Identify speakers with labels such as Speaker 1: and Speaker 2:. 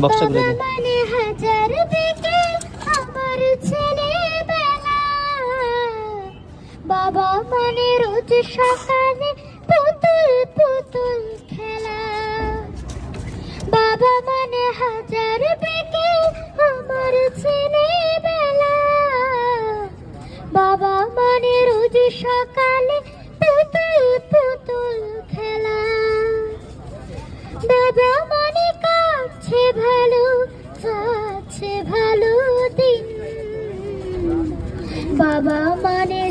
Speaker 1: বক্সটা ঘুরে দে।
Speaker 2: মানে হাজার বিকেল আমার ছেলেবেলা, বাবা মানে রোজ সকালে পুতুল পুতুল খেলা। বাবা মানে হাজার বিকেল আমার ছেলেবেলা, বাবা মানে রোজ সকালে পুতুল পুতুল খেলা। দাদা মানে কাছে ভালো, যাচ্ছে ভালো দিন, বাবা মানে